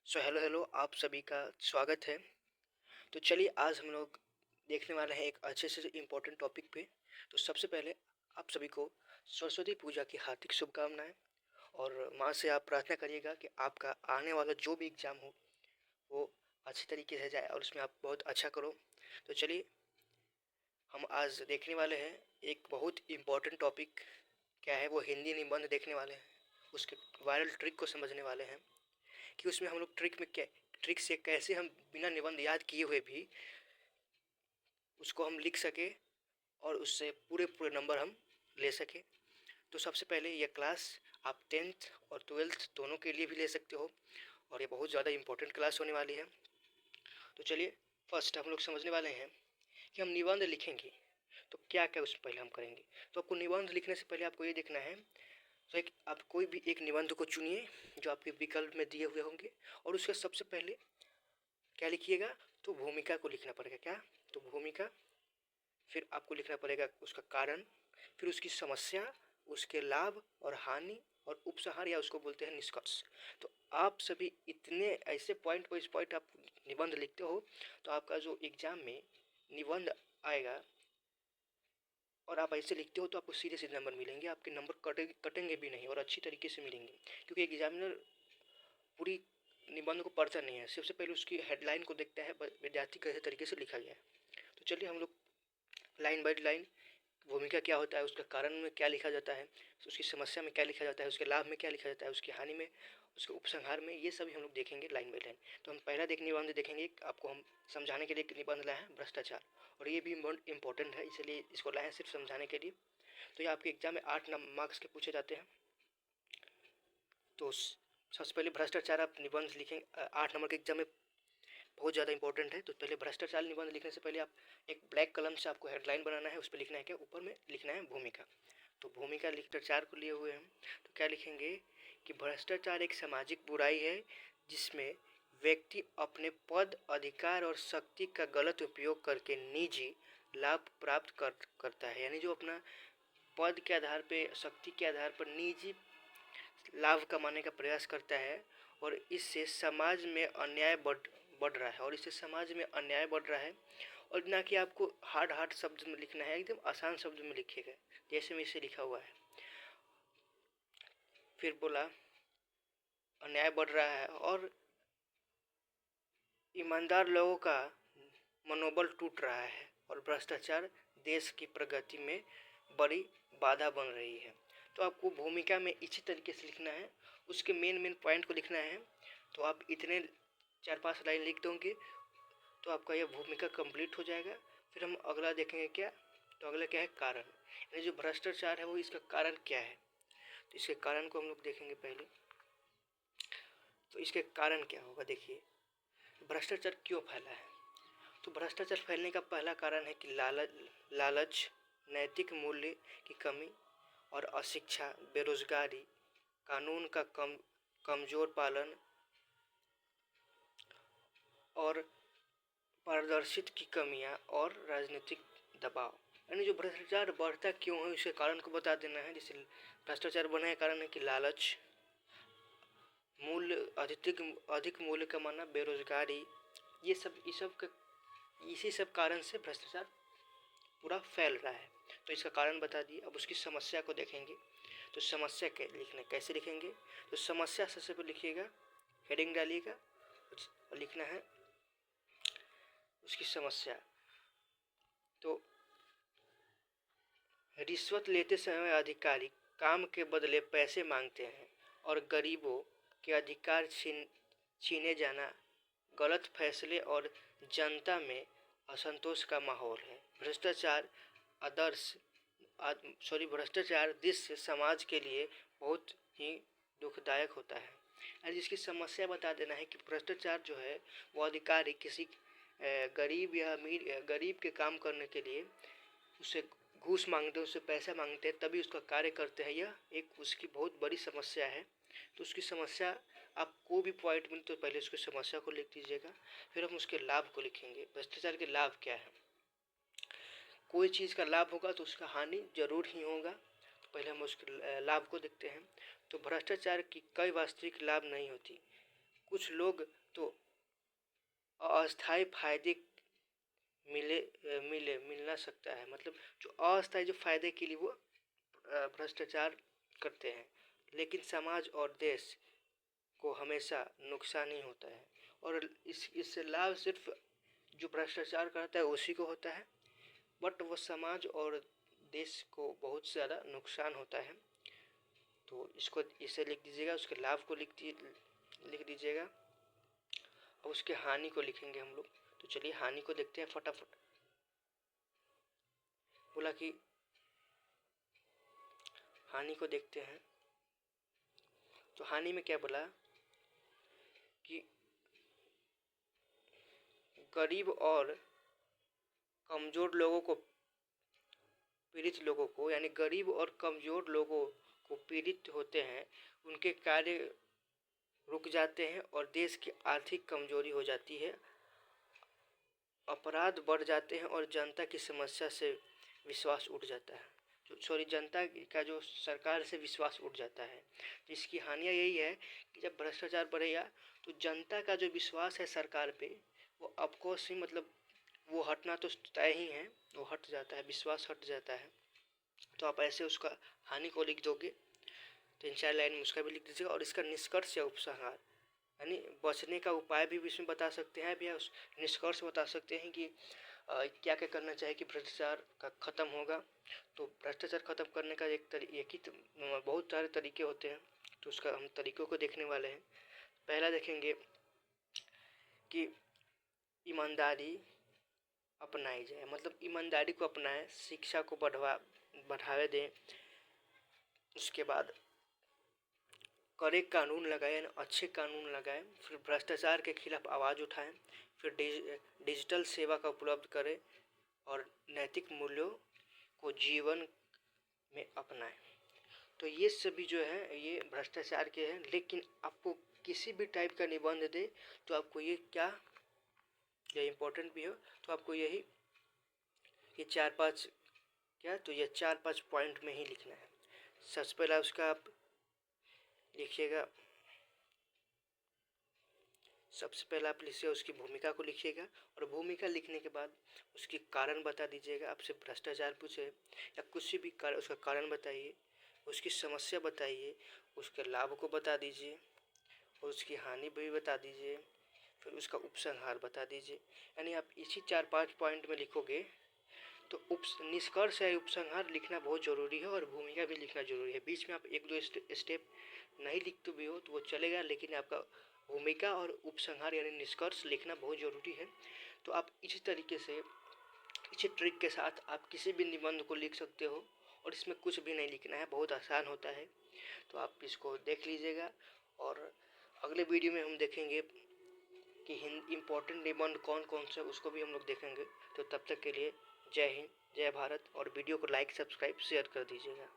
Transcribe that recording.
Hello आप सभी का स्वागत है। तो चलिए आज हम लोग देखने वाले हैं एक अच्छे से इम्पोर्टेंट टॉपिक पे। तो सबसे पहले आप सभी को सरस्वती पूजा की हार्दिक शुभकामनाएं। और माँ से आप प्रार्थना करिएगा कि आपका आने वाला जो भी एग्ज़ाम हो वो अच्छे तरीके से जाए और उसमें आप बहुत अच्छा करो। तो चलिए हम आज देखने वाले हैं एक बहुत इम्पोर्टेंट टॉपिक। क्या है वो? हिंदी निबंध देखने वाले हैं, उसके वायरल ट्रिक को समझने वाले हैं कि उसमें हम लोग ट्रिक से कैसे हम बिना निबंध याद किए हुए भी उसको हम लिख सके और उससे पूरे पूरे नंबर हम ले सके। तो सबसे पहले ये क्लास आप 10th और 12th दोनों के लिए भी ले सकते हो और ये बहुत ज़्यादा इम्पोर्टेंट क्लास होने वाली है। तो चलिए फर्स्ट हम लोग समझने वाले हैं कि हम निबंध लिखेंगे तो क्या क्या उससे पहले हम करेंगे। तो आपको निबंध लिखने से पहले आपको ये देखना है। तो एक आप कोई भी एक निबंध को चुनिए जो आपके विकल्प में दिए हुए होंगे और उसके सबसे पहले क्या लिखिएगा? तो भूमिका को लिखना पड़ेगा। क्या? तो भूमिका। फिर आपको लिखना पड़ेगा उसका कारण, फिर उसकी समस्या, उसके लाभ और हानि और उपसंहार या उसको बोलते हैं निष्कर्ष। तो आप सभी इतने ऐसे पॉइंट वाइज पॉइंट आप निबंध लिखते हो तो आपका जो एग्जाम में निबंध आएगा और आप ऐसे लिखते हो तो आपको सीधे सीधे नंबर मिलेंगे। आपके नंबर कटेंगे भी नहीं और अच्छी तरीके से मिलेंगे, क्योंकि एग्जामिनर पूरी निबंध को पढ़ता नहीं है, सबसे पहले उसकी हेडलाइन को देखता है विद्यार्थी कैसे तरीके से लिखा गया है। तो चलिए हम लोग लाइन बाय लाइन भूमिका क्या होता है, उसका कारण में क्या लिखा जाता है, उसकी समस्या में क्या लिखा जाता है, उसके लाभ में क्या लिखा जाता है, उसकी हानि में, उसके उपसंहार में, ये सभी हम लोग देखेंगे लाइन बाय लाइन। तो हम पहला निबंध देखेंगे। आपको हम समझाने के लिए एक निबंध लाए हैं, भ्रष्टाचार। और ये भी इम्पोर्टेंट है, इसलिए इसको लाए हैं सिर्फ समझाने के लिए। तो ये आपके एग्जाम में 8 मार्क्स के पूछे जाते हैं। तो सबसे पहले भ्रष्टाचार आप निबंध लिखेंगे। 8 नंबर के एग्जाम में बहुत ज़्यादा इंपॉर्टेंट है। तो पहले भ्रष्टाचार निबंध लिखने से पहले आप एक ब्लैक कलम से आपको हेडलाइन बनाना है, उस पर लिखना है क्या? ऊपर में लिखना है भूमिका। तो भूमिका भ्रष्टाचार को लिए हुए हम तो क्या लिखेंगे कि भ्रष्टाचार एक सामाजिक बुराई है जिसमें व्यक्ति अपने पद, अधिकार और शक्ति का गलत उपयोग करके निजी लाभ प्राप्त करता है। यानी जो अपना पद के आधार पे, शक्ति के आधार पर निजी लाभ कमाने का प्रयास करता है और इससे समाज में अन्याय बढ़ रहा है, और इससे समाज में अन्याय बढ़ रहा है। और ना कि आपको हार्ड शब्द में लिखना है, एकदम आसान शब्द में लिखिएगा जैसे में इसे लिखा हुआ है। फिर बोला अन्याय बढ़ रहा है और ईमानदार लोगों का मनोबल टूट रहा है और भ्रष्टाचार देश की प्रगति में बड़ी बाधा बन रही है। तो आपको भूमिका में इसी तरीके से लिखना है, उसके मेन पॉइंट को लिखना है। तो आप इतने 4-5 लाइन लिख दोगे तो आपका यह भूमिका कंप्लीट हो जाएगा। फिर हम अगला देखेंगे क्या? तो अगला क्या है? कारण। यानी जो भ्रष्टाचार है वो इसका कारण क्या है, तो इसके कारण को हम लोग देखेंगे पहले। तो इसके कारण क्या होगा, देखिए भ्रष्टाचार क्यों फैला है। तो भ्रष्टाचार फैलने का पहला कारण है कि लालच, नैतिक मूल्य की कमी और अशिक्षा, बेरोजगारी, कानून का कमजोर पालन और पारदर्शिता की कमियां और राजनीतिक दबाव। यानी जो भ्रष्टाचार बढ़ता क्यों है इसके कारण को बता देना है। जैसे भ्रष्टाचार बढ़ने का कारण है कि लालच, मूल्य अधिक मूल्य कमाना, बेरोजगारी, इसी सब कारण से भ्रष्टाचार पूरा फैल रहा है। तो इसका कारण बता दिए। अब उसकी समस्या को देखेंगे। तो समस्या कैसे लिखेंगे? तो समस्या सबसे पहले लिखिएगा, हेडिंग डालिएगा और लिखना है उसकी समस्या। तो रिश्वत लेते समय अधिकारी काम के बदले पैसे मांगते हैं और गरीबों के अधिकार छीने जाना, गलत फैसले और जनता में असंतोष का माहौल है। भ्रष्टाचार दृश्य समाज के लिए बहुत ही दुखदायक होता है। और जिसकी समस्या बता देना है कि भ्रष्टाचार जो है वो अधिकारी किसी गरीब या अमीर, गरीब के काम करने के लिए उससे घूस मांगते हैं, उससे पैसा मांगते हैं तभी उसका कार्य करते हैं। यह एक उसकी बहुत बड़ी समस्या है। तो उसकी समस्या आपको भी पॉइंट मिले तो पहले उसकी समस्या को लिख दीजिएगा, फिर हम उसके लाभ को लिखेंगे। भ्रष्टाचार के लाभ क्या है? कोई चीज़ का लाभ होगा तो उसका हानि जरूर ही होगा। तो पहले हम उसके लाभ को देखते हैं। तो भ्रष्टाचार की कई वास्तविक लाभ नहीं होती। कुछ लोग तो अस्थायी फायदे मिलना सकता है, मतलब जो अस्थायी जो फायदे के लिए वो भ्रष्टाचार करते हैं, लेकिन समाज और देश को हमेशा नुकसान ही होता है। और इससे लाभ सिर्फ जो भ्रष्टाचार करता है उसी को होता है, बट वो समाज और देश को बहुत ज़्यादा नुकसान होता है। तो इसको इसे लिख दीजिएगा, उसके लाभ को लिख दीजिएगा और उसके हानि को लिखेंगे हम लोग। तो चलिए हानि को देखते हैं फटाफट। बोला कि हानि को देखते हैं, तो हानि में क्या बोला कि गरीब और कमज़ोर लोगों को, पीड़ित लोगों को, यानी गरीब और कमज़ोर लोगों को पीड़ित होते हैं, उनके कार्य रुक जाते हैं और देश की आर्थिक कमजोरी हो जाती है, अपराध बढ़ जाते हैं और जनता की समस्या से विश्वास उठ जाता है। जनता का जो सरकार से विश्वास उठ जाता है। तो इसकी हानियाँ यही है कि जब भ्रष्टाचार बढ़ेगा तो जनता का जो विश्वास है सरकार पे वो ऑफकोर्स ही, मतलब वो हटना तो तय ही है, वो हट जाता है, विश्वास हट जाता है। तो आप ऐसे उसका हानि को लिख दोगे, 3-4 लाइन में उसका भी लिख दीजिएगा। और इसका निष्कर्ष या उपसंहार, यानी बचने का उपाय भी इसमें बता सकते हैं, भैया उस निष्कर्ष बता सकते हैं कि क्या क्या करना चाहिए कि भ्रष्टाचार का ख़त्म होगा। तो भ्रष्टाचार ख़त्म करने का बहुत सारे तरीके होते हैं, तो उसका हम तरीक़ों को देखने वाले हैं। पहला देखेंगे कि ईमानदारी अपनाई जाए, मतलब ईमानदारी को अपनाएं, शिक्षा को बढ़ावे दें। उसके बाद कड़े कानून लगाएं, अच्छे कानून लगाएं। फिर भ्रष्टाचार के खिलाफ आवाज़ उठाएं। फिर डिजिटल सेवा का उपलब्ध करें और नैतिक मूल्यों को जीवन में अपनाएं। तो ये सभी जो है ये भ्रष्टाचार के हैं। लेकिन आपको किसी भी टाइप का निबंध दे तो आपको ये इम्पोर्टेंट भी हो तो आपको ये 4-5 तो ये 4-5 पॉइंट में ही लिखना है। सबसे पहला उसका आप लिखिएगा, सबसे पहले आप लिखिए उसकी भूमिका को लिखिएगा, और भूमिका लिखने के बाद उसके कारण बता दीजिएगा। आपसे भ्रष्टाचार पूछे या कुछ भी उसका कारण बताइए, उसकी समस्या बताइए, उसके लाभ को बता दीजिए और उसकी हानि भी बता दीजिए, फिर उसका उपसंहार बता दीजिए। यानी आप इसी 4-5 पॉइंट में लिखोगे तो निष्कर्ष या उपसंहार लिखना बहुत ज़रूरी है और भूमिका भी लिखना ज़रूरी है। बीच में आप 1-2 स्टेप नहीं लिखते भी हो तो वो चलेगा, लेकिन आपका भूमिका और उपसंहार यानी निष्कर्ष लिखना बहुत ज़रूरी है। तो आप इसी तरीके से, इसी ट्रिक के साथ आप किसी भी निबंध को लिख सकते हो और इसमें कुछ भी नहीं लिखना है, बहुत आसान होता है। तो आप इसको देख लीजिएगा और अगले वीडियो में हम देखेंगे कि इम्पोर्टेंट निबंध कौन कौन से, उसको भी हम लोग देखेंगे। तो तब तक के लिए जय हिंद, जय भारत, और वीडियो को लाइक, सब्सक्राइब, शेयर कर दीजिएगा।